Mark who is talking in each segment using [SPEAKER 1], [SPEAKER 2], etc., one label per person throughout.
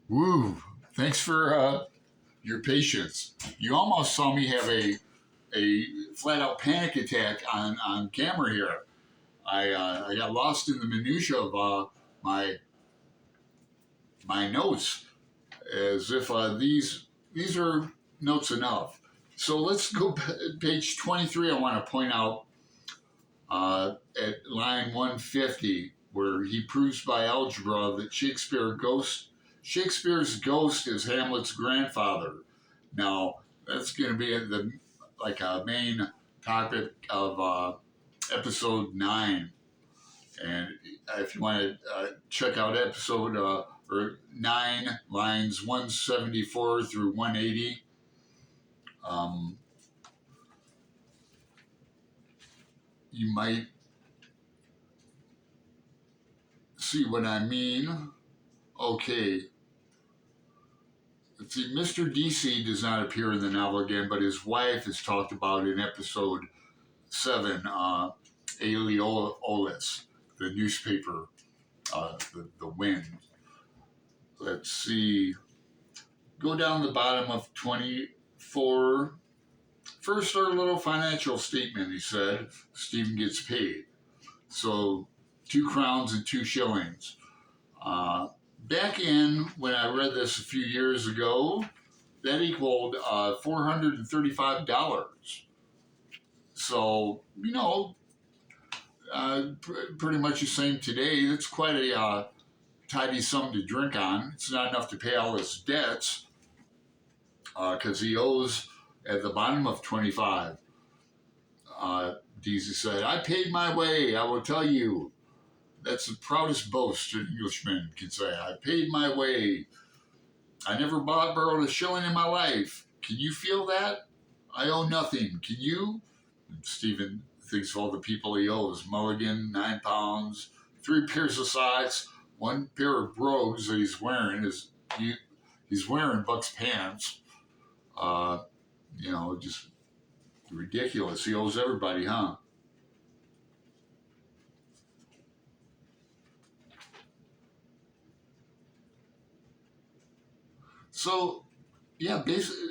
[SPEAKER 1] Woo! Thanks for your patience. You almost saw me have a flat out panic attack on camera here. I got lost in the minutia of my my notes, as if these are notes enough. So let's go page 23. I want to point out at line 150 where he proves by algebra that Shakespeare's ghost is Hamlet's grandfather. Now that's going to be like a main topic of episode 9. And if you want to check out episode or 9, lines 174 through 180, um, you might see what I mean. Okay. Let's see, Mr. DC does not appear in the novel again, but his wife is talked about in episode 7, Aeolus, the newspaper, the wind. Let's see. Go down the bottom of 24. First, our little financial statement, he said. Stephen gets paid. So, 2 crowns and 2 shillings. Back in when I read this a few years ago, that equaled $435. So, pretty much the same today. That's quite a tidy sum to drink on. It's not enough to pay all his debts because he owes at the bottom of 25. Deasy said, I paid my way, I will tell you. That's the proudest boast an Englishman can say. I paid my way. I never borrowed a shilling in my life. Can you feel that? I owe nothing. Can you? And Stephen thinks of all the people he owes. Mulligan, £9, 3 pairs of socks, 1 pair of brogues that he's wearing. He's wearing Buck's pants. Just ridiculous. He owes everybody, huh? So, yeah,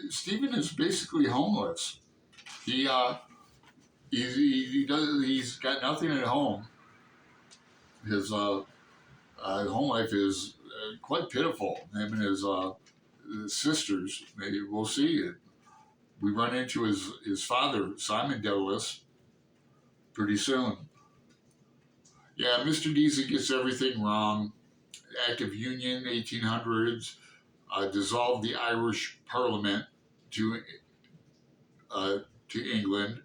[SPEAKER 1] Stephen is basically homeless. He he's got nothing at home. His home life is quite pitiful. Him and his sisters. Maybe we'll see. We run into his father, Simon Douglas, pretty soon. Yeah, Mr. Deasy gets everything wrong. Act of Union, 1800s, dissolved the Irish Parliament to to England.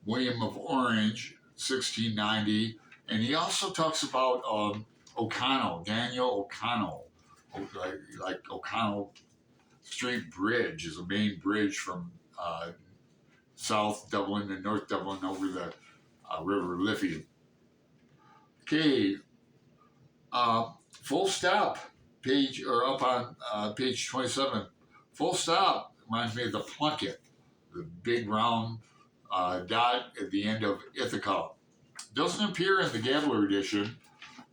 [SPEAKER 1] William of Orange, 1690, and he also talks about O'Connell, Daniel O'Connell, like O'Connell Street Bridge is a main bridge from South Dublin and North Dublin over the River Liffey. Okay, full stop page or up on page 27. Full stop reminds me of the Plunket, the big round dot at the end of Ithaca. Doesn't appear in the Gabler edition.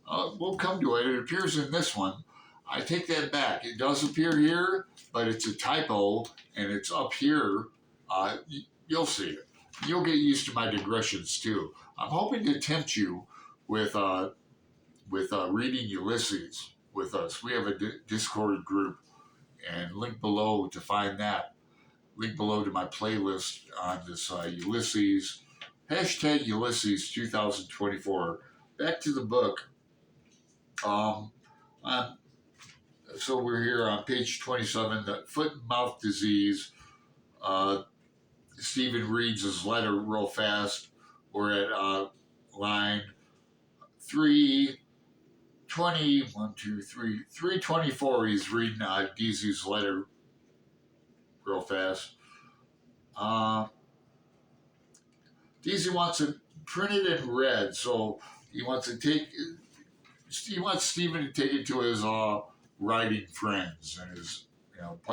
[SPEAKER 1] We'll come to it. It appears in this one. I take that back. It does appear here, but it's a typo, and it's up here. You'll see it. You'll get used to my digressions too. I'm hoping to tempt you with reading Ulysses with us. We have a Discord group, and link below to find that. Link below to my playlist on this Ulysses, hashtag Ulysses 2024. Back to the book. So we're here on page 27, the foot and mouth disease. Stephen reads his letter real fast. We're at line 324. He's reading Deasy's letter real fast. Deasy wants it printed in red, so he wants Stephen to take it to his writing friends and his,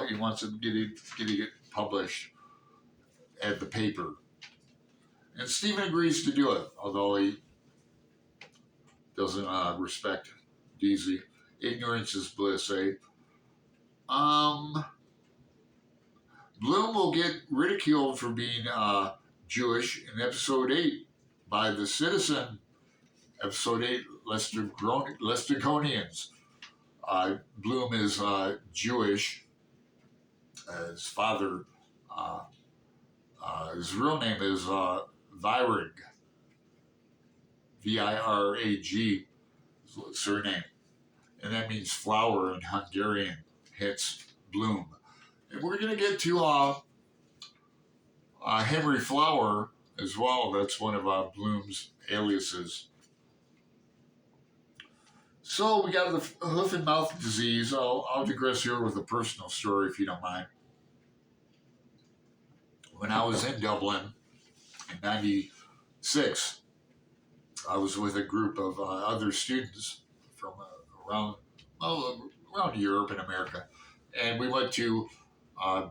[SPEAKER 1] he wants to get it published at the paper. And Stephen agrees to do it, although he doesn't respect Deasy. Ignorance is bliss, eh? Um, Bloom will get ridiculed for being Jewish in episode 8 by the Citizen. Episode 8, Lestergonians. Bloom is Jewish. His father, uh, his real name is Virag, Virag, surname. And that means flower in Hungarian, hence Bloom. And we're going to get to Henry Flower as well. That's one of Bloom's aliases. So we got the hoof and mouth disease. I'll digress here with a personal story, if you don't mind. When I was in Dublin in '96, I was with a group of other students from around Europe and America, and we went to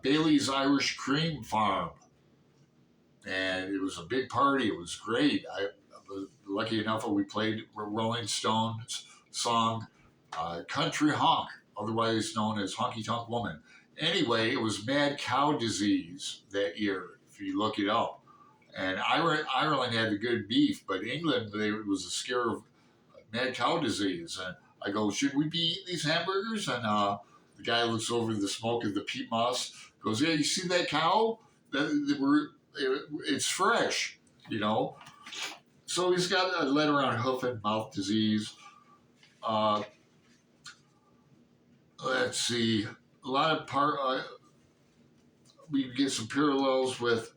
[SPEAKER 1] Bailey's Irish Cream Farm, and it was a big party. It was great. I was lucky enough that we played Rolling Stones song Country Honk, otherwise known as Honky Tonk Woman. Anyway, it was mad cow disease that year, if you look it up. And Ireland had the good beef, but England, it was a scare of mad cow disease. And I go, should we be eating these hamburgers? And the guy looks over the smoke of the peat moss, goes, yeah, you see that cow? It's fresh, you know. So he's got a letter on hoof and mouth disease. Let's see. A lot of we get some parallels with.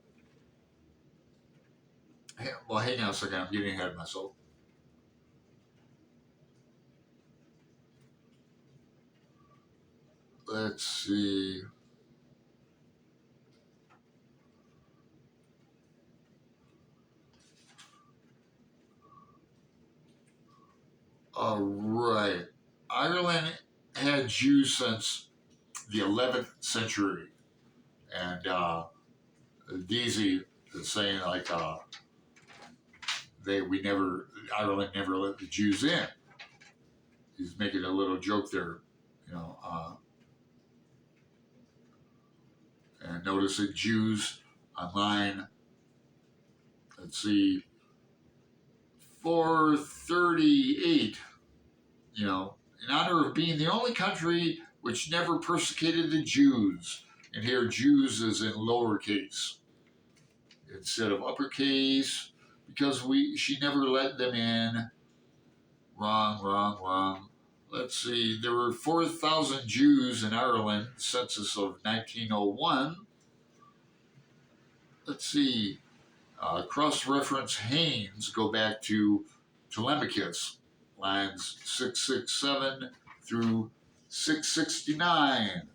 [SPEAKER 1] Well, hang on a second. I'm getting ahead of myself. Let's see. All right. Ireland had Jews since the 11th century, and Deasy is saying like Ireland never let the Jews in. He's making a little joke there, you know. And notice that Jews online. Let's see, 438. You know, in honor of being the only country which never persecuted the Jews. And here, Jews is in lowercase instead of uppercase, because she never let them in. Wrong. Let's see, there were 4,000 Jews in Ireland, census of 1901. Let's see, cross-reference Haynes, go back to Telemachus, lines 667 through 669.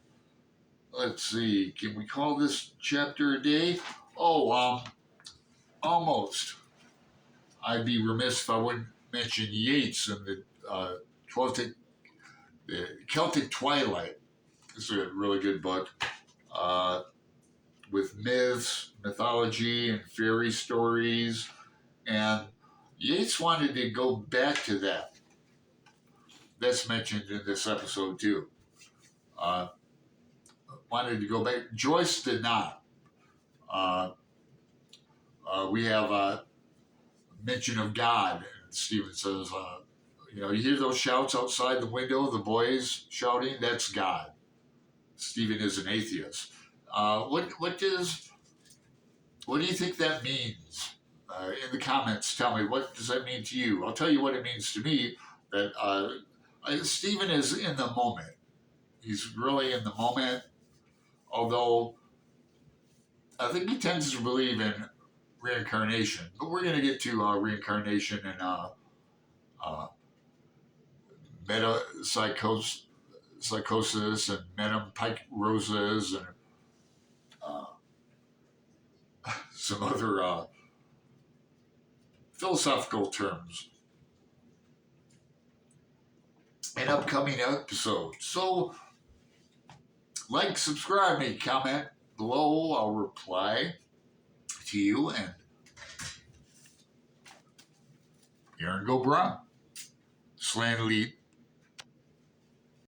[SPEAKER 1] Let's see, can we call this chapter a day? Oh, almost. I'd be remiss if I wouldn't mention Yeats and the Celtic Twilight. It's a really good book with myths, mythology, and fairy stories. And Yeats wanted to go back to that. That's mentioned in this episode too. Wanted to go back. Joyce did not. We have a mention of God. And Stephen says, you hear those shouts outside the window, the boys shouting? That's God. Stephen is an atheist. What do you think that means? In the comments, tell me, what does that mean to you? I'll tell you what it means to me, that Stephen is in the moment. He's really in the moment, although I think he tends to believe in reincarnation. But we're going to get to reincarnation and metapsychosis and metempsychosis and some other philosophical terms in upcoming episodes. So, like, subscribe, me, comment below. I'll reply to you, and Aaron Go Brown. Slan Elite